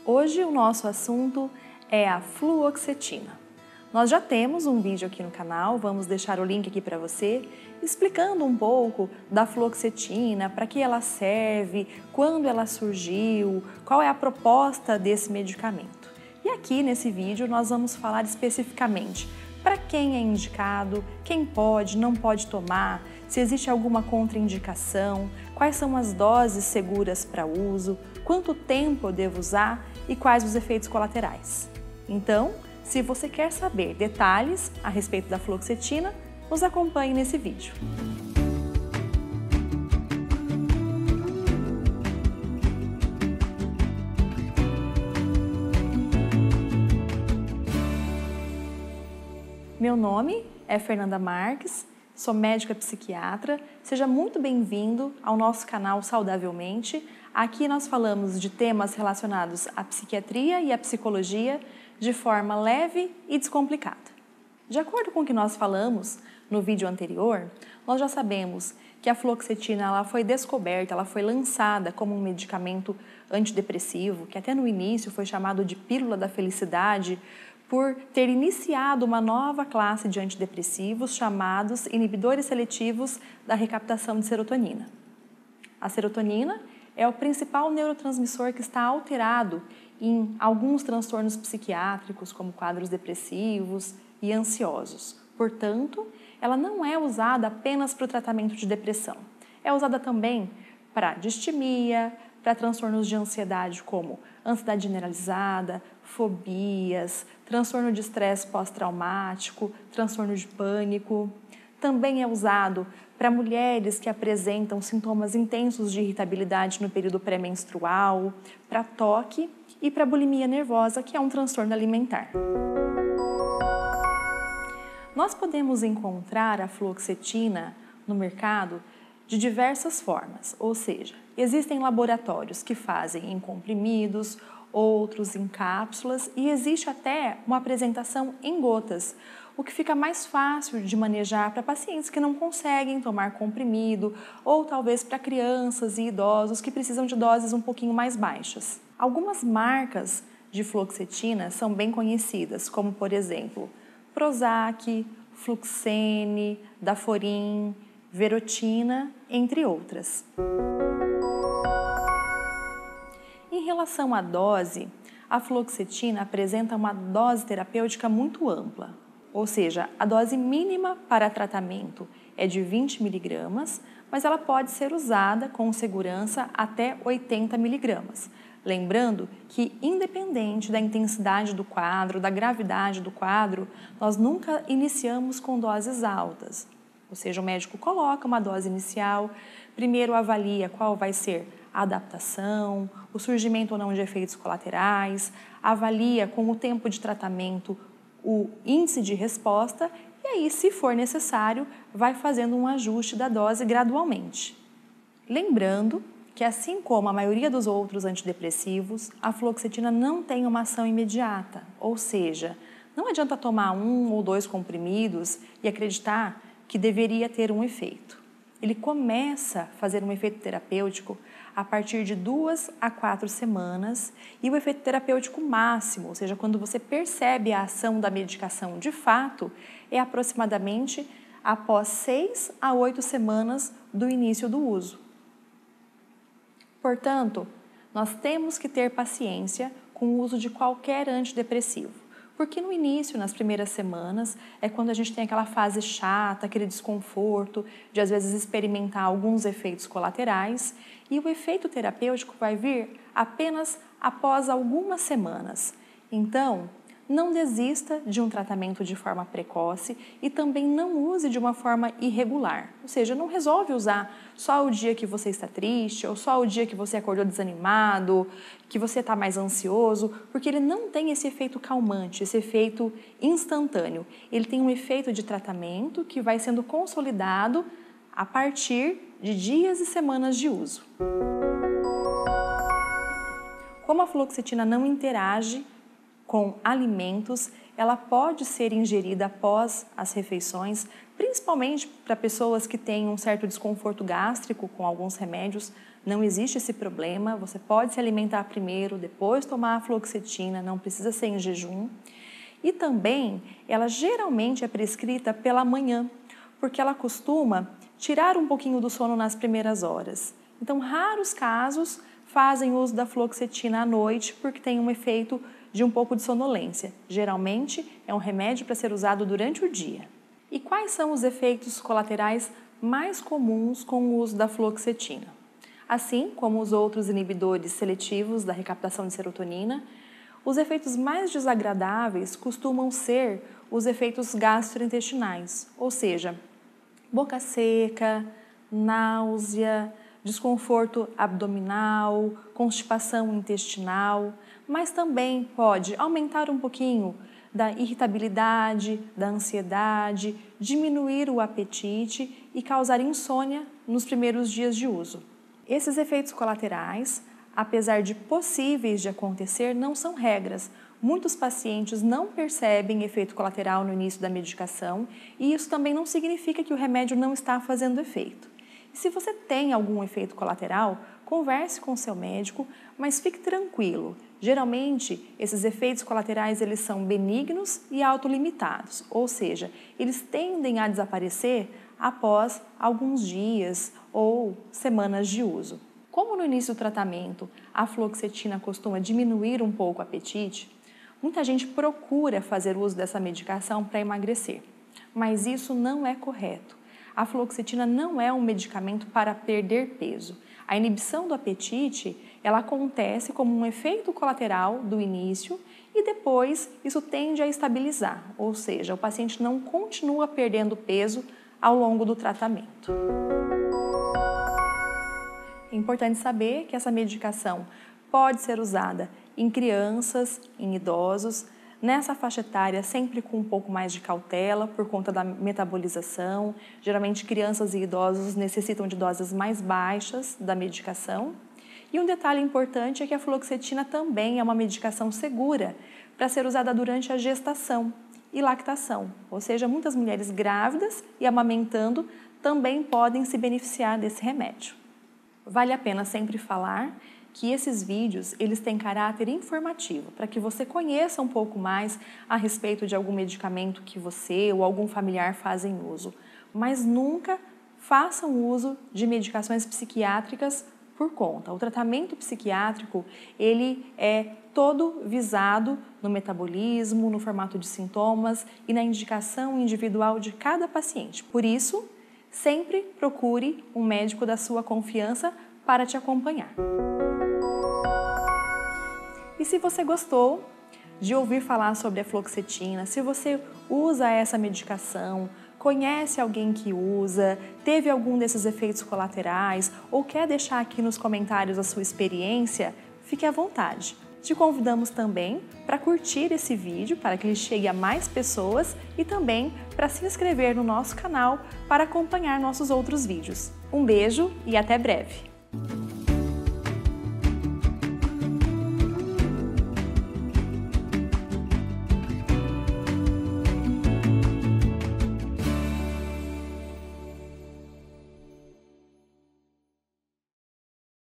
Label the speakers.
Speaker 1: Hoje o nosso assunto é a fluoxetina. Nós já temos um vídeo aqui no canal, vamos deixar o link aqui para você, explicando um pouco da fluoxetina, para que ela serve, quando ela surgiu, qual é a proposta desse medicamento. E aqui nesse vídeo nós vamos falar especificamente para quem é indicado, quem pode, não pode tomar, se existe alguma contraindicação, quais são as doses seguras para uso, quanto tempo eu devo usar e quais os efeitos colaterais. Então, se você quer saber detalhes a respeito da fluoxetina, nos acompanhe nesse vídeo. Meu nome é Fernanda Marques, sou médica psiquiatra. Seja muito bem-vindo ao nosso canal Saudavelmente. Aqui nós falamos de temas relacionados à psiquiatria e à psicologia de forma leve e descomplicada. De acordo com o que nós falamos no vídeo anterior, nós já sabemos que a fluoxetina ela foi descoberta, ela foi lançada como um medicamento antidepressivo, que até no início foi chamado de pílula da felicidade, por ter iniciado uma nova classe de antidepressivos chamados inibidores seletivos da recaptação de serotonina. A serotonina é o principal neurotransmissor que está alterado em alguns transtornos psiquiátricos, como quadros depressivos e ansiosos. Portanto, ela não é usada apenas para o tratamento de depressão. É usada também para distimia, para transtornos de ansiedade como ansiedade generalizada, fobias, transtorno de estresse pós-traumático, transtorno de pânico. Também é usado para mulheres que apresentam sintomas intensos de irritabilidade no período pré-menstrual, para toque e para bulimia nervosa, que é um transtorno alimentar. Nós podemos encontrar a fluoxetina no mercado de diversas formas, ou seja, existem laboratórios que fazem em comprimidos, outros em cápsulas e existe até uma apresentação em gotas, o que fica mais fácil de manejar para pacientes que não conseguem tomar comprimido ou talvez para crianças e idosos que precisam de doses um pouquinho mais baixas. Algumas marcas de fluoxetina são bem conhecidas, como por exemplo, Prozac, Fluxene, Daforin, Verotina, entre outras. Em relação à dose, a fluoxetina apresenta uma dose terapêutica muito ampla, ou seja, a dose mínima para tratamento é de 20 mg, mas ela pode ser usada com segurança até 80 mg. Lembrando que, independente da intensidade do quadro, da gravidade do quadro, nós nunca iniciamos com doses altas. Ou seja, o médico coloca uma dose inicial, primeiro avalia qual vai ser a adaptação, o surgimento ou não de efeitos colaterais, avalia com o tempo de tratamento o índice de resposta e aí, se for necessário, vai fazendo um ajuste da dose gradualmente. Lembrando que, assim como a maioria dos outros antidepressivos, a fluoxetina não tem uma ação imediata, ou seja, não adianta tomar 1 ou 2 comprimidos e acreditar que deveria ter um efeito. Ele começa a fazer um efeito terapêutico a partir de 2 a 4 semanas e o efeito terapêutico máximo, ou seja, quando você percebe a ação da medicação de fato, é aproximadamente após 6 a 8 semanas do início do uso. Portanto, nós temos que ter paciência com o uso de qualquer antidepressivo. Porque no início, nas primeiras semanas, é quando a gente tem aquela fase chata, aquele desconforto de às vezes experimentar alguns efeitos colaterais e o efeito terapêutico vai vir apenas após algumas semanas. Então, não desista de um tratamento de forma precoce e também não use de uma forma irregular. Ou seja, não resolve usar só o dia que você está triste ou só o dia que você acordou desanimado, que você está mais ansioso, porque ele não tem esse efeito calmante, esse efeito instantâneo. Ele tem um efeito de tratamento que vai sendo consolidado a partir de dias e semanas de uso. Como a fluoxetina não interage com alimentos, ela pode ser ingerida após as refeições, principalmente para pessoas que têm um certo desconforto gástrico com alguns remédios, não existe esse problema, você pode se alimentar primeiro, depois tomar a fluoxetina, não precisa ser em jejum. E também, ela geralmente é prescrita pela manhã, porque ela costuma tirar um pouquinho do sono nas primeiras horas. Então, raros casos fazem uso da fluoxetina à noite, porque tem um efeito de um pouco de sonolência. Geralmente, é um remédio para ser usado durante o dia. E quais são os efeitos colaterais mais comuns com o uso da fluoxetina? Assim como os outros inibidores seletivos da recaptação de serotonina, os efeitos mais desagradáveis costumam ser os efeitos gastrointestinais, ou seja, boca seca, náusea, desconforto abdominal, constipação intestinal, mas também pode aumentar um pouquinho da irritabilidade, da ansiedade, diminuir o apetite e causar insônia nos primeiros dias de uso. Esses efeitos colaterais, apesar de possíveis de acontecer, não são regras. Muitos pacientes não percebem efeito colateral no início da medicação e isso também não significa que o remédio não está fazendo efeito. E se você tem algum efeito colateral, converse com o seu médico, mas fique tranquilo. Geralmente, esses efeitos colaterais eles são benignos e autolimitados, ou seja, eles tendem a desaparecer após alguns dias ou semanas de uso. Como no início do tratamento a fluoxetina costuma diminuir um pouco o apetite, muita gente procura fazer uso dessa medicação para emagrecer, mas isso não é correto. A fluoxetina não é um medicamento para perder peso. A inibição do apetite, ela acontece como um efeito colateral do início e depois isso tende a estabilizar, ou seja, o paciente não continua perdendo peso ao longo do tratamento. É importante saber que essa medicação pode ser usada em crianças, em idosos, nessa faixa etária sempre com um pouco mais de cautela por conta da metabolização. Geralmente crianças e idosos necessitam de doses mais baixas da medicação. E um detalhe importante é que a fluoxetina também é uma medicação segura para ser usada durante a gestação e lactação, ou seja, muitas mulheres grávidas e amamentando também podem se beneficiar desse remédio. Vale a pena sempre falar que esses vídeos eles têm caráter informativo, para que você conheça um pouco mais a respeito de algum medicamento que você ou algum familiar fazem uso, mas nunca façam uso de medicações psiquiátricas por conta. O tratamento psiquiátrico ele é todo visado no metabolismo, no formato de sintomas e na indicação individual de cada paciente. Por isso, sempre procure um médico da sua confiança para te acompanhar. E se você gostou de ouvir falar sobre a fluoxetina, se você usa essa medicação, conhece alguém que usa, teve algum desses efeitos colaterais ou quer deixar aqui nos comentários a sua experiência, fique à vontade. Te convidamos também para curtir esse vídeo para que ele chegue a mais pessoas e também para se inscrever no nosso canal para acompanhar nossos outros vídeos. Um beijo e até breve!